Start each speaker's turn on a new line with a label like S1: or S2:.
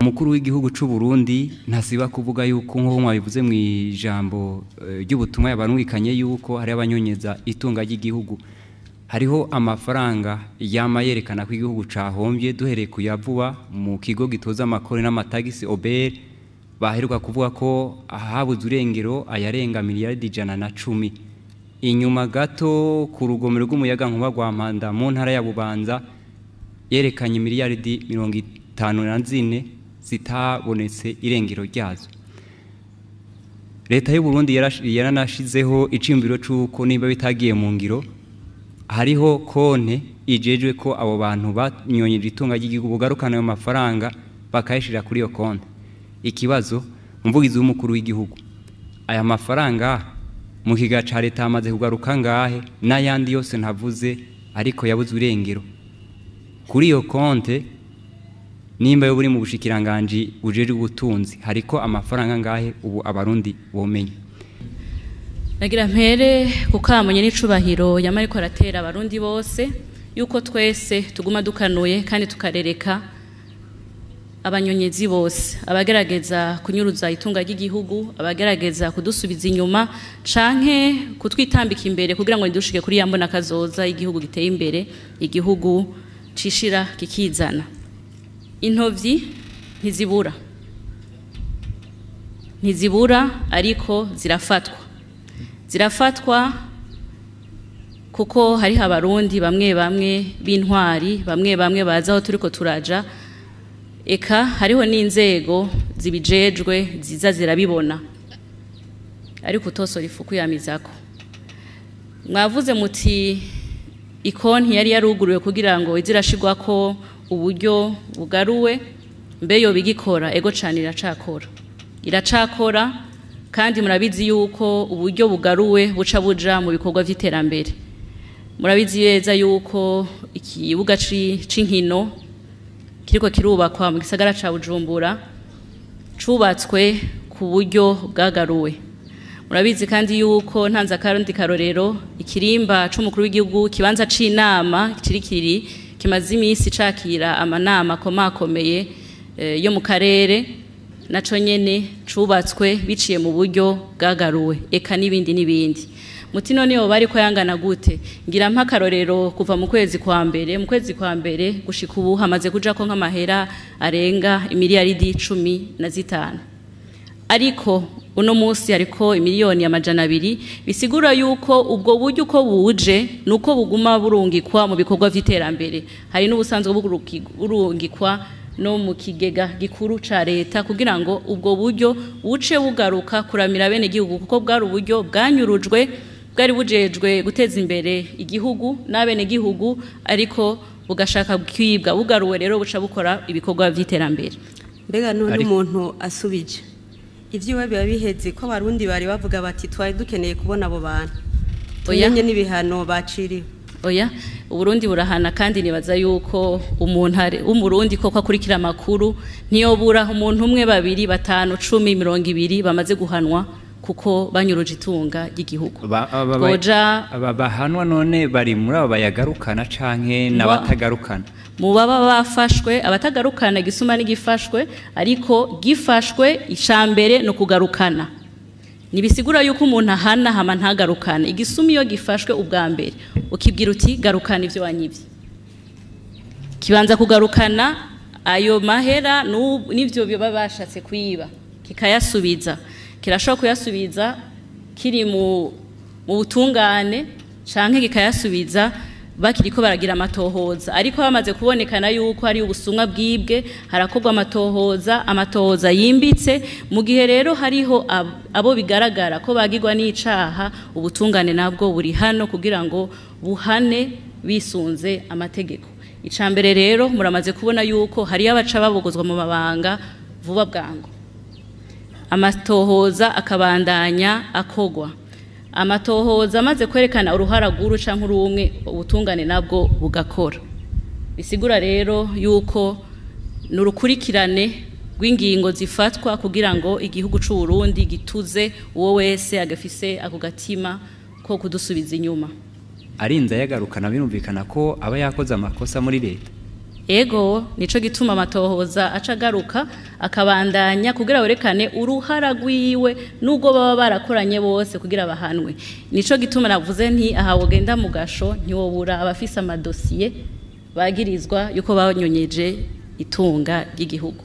S1: Umukuru w'igihugu c'u Burundi ntasiba kuvuga yuko nko mwabivuze mu ijambo ry'ubutumwa yabanwikanye yuko hari abanyonyeza itunga ry'igihugu. Hariho amafaranga yama yerekana ko igihugu cahombye duhereye kuyavuba mu kigo gitoza amakori n'amatagisi OBR baheruka kuvuga ko ahabuze urengero ayarenga miliyaridi 110. Inyuma gato ku rugomero rw'umuyaga nkuba rwa Mpanda mu ntara ya Bubanza yerekanye miliyaridi 54 zitabonetse irengero ryazo. Leta y'u Burundi yaranashizeho icimbiro c'uko niba bitagiye mu ngiro hariho konte ijejwe ko abo bantu banyonyeje itunga ry'igihugu bugarukana ayo mafaranga bakayishira kuri iyo konte. Ikibazo umuvugizi w'umukuru w'igihugu aya mafaranga mu kiga ca leta amaze kugaruka ngahe n'ayandi yose ntavuze ariko yabuze urengero kuri iyo konte nimba yo buri mu bushikiranganje bujeje ubutunzi hariko amafaranga ngahe ubu abarundi bomenye.
S2: Nagira mpere kukamunye n'icubahiro yamariko aratera abarundi bose yuko twese tuguma dukanuye kandi tukarereka abanyonyezi bose abagerageza kunyuruza itunga ry'igihugu abagerageza kudusubiza inyuma canke kutwitambika imbere kugira ngo nidushike kuri yambona kazoza igihugu giteye imbere igihugu cishira kikizana. Intovyi ntizibura ariko zirafatwa kuko hari abarundi bamwe b'intwari bamwe baza aho turiko turaja eka hariho n'inzego zibijejwe ziza zirabibona ariko utosora ifuku yamizako. Mwavuze muti ikonti yari yaruguruwe kugira ngo izirashigwako uburyo bugaruwe mbeyo bigikora ego cane iracakora kandi murabizi yuko uburyo bugaruwe buca buja mu bikorwa vy'iterambere. Murabizi neza yuko ikibuga c'inkino kiriko kirubakwa mu gisagara ca Bujumbura cubatswe ku buryo bwagaruwe. Murabizi kandi yuko ntanza karundi karorero ikirimba c'umukuru w'igihugu kibanza c'inama kirikiri kimaze imisi cakira amanama komakomeye yo mu karere naco nyene cubatswe biciye mu buryo bwagaruwe eka n'ibindi. Muti none yo bari ko yangana gute ngira mpakarorero kuva mu kwezi kwa mbere gushika ubu hamaze kuja ko nk'amahera arenga imiliyaridi 15 ariko uno musi ariko imiliyoni amajana 200 bisigura yuko ubwo buryo uko buje nuko buguma burungikwa mu bikorwa vy'iterambere. Hari n'ubusanzwe burungikwa no mu kigega gikuru ca leta kugira ngo ubwo buryo buce bugaruka kuramira bene igihugu kuko bwari uburyo bwanyurujwe bwari bujejwe guteza imbere igihugu n'abene igihugu ariko bugashaka kwibwa bugaruwe rero buca bukora ibikorwa vy'iterambere.
S3: Mbega none umuntu asubije ivyiwe biba biheze ko abarundi bari bavuga bati twari dukeneye kubona abo bantu tumenye n'ibihano baciriwe.
S2: Oya Uburundi burahana kandi nibaza yuko umuntu umurundi koko akurikira makuru ntiyobura umuntu umwe 2 5 10 20 bamaze guhanwa kuko banyuruje itunga ry'igihugu.
S1: Bahanwa none bari muri abo bayagarukana canke n'abatagarukana
S2: mu baba bafashwe abatagarukana gisuma n'igifashwe ariko gifashwe icambere no kugarukana nibisigura yuko umuntu ahana hama ntagarukana igisumi yo gifashwe ubwa mbere ukibwira uti garukana ivyo wanyivye kibanza kugarukana ayo mahera n'ivyo byo babashatse kwiba kikayasubiza kirashobora kuyasubiza kiri mu butungane canke kikayasubiza bakiriko baragira amatohoza ariko bamaze kubonekana yuko ari ubusumwa bwibwe harakorwa amatohoza yimbitse mu gihe rero hariho abo bigaragara ko bagirwa n'icaha ubutungane nabwo buri hano kugira ngo buhane bisunze amategeko. Icambere rero muramaze kubona yuko hari abaca babogozwa mu mabanga vuba bwango amatohoza akabandanya akogwa amatohoza amaze kwerekana uruharaguru canke urumwe ubutungane nabwo bugakora. Bisigura rero yuko nurukurikirane rw'ingingo zifatwa kugira ngo igihugu c'u Burundi gituze uwo wese agafise ako gatima ko kudusubiza inyuma.
S1: Arinza yagarukana birumvikana ko aba yakoze amakosa muri leta.
S2: ego nico gituma amatohoza acagaruka akabandanya kugira werekane uruhara rwiwe nubwo baba barakoranye bose kugira bahanwe. Nico gituma navuze nti aha wogenda mu gasho ntiwobura abafise amadosiye bagirizwa yuko banyonyeje itunga ry'igihugu.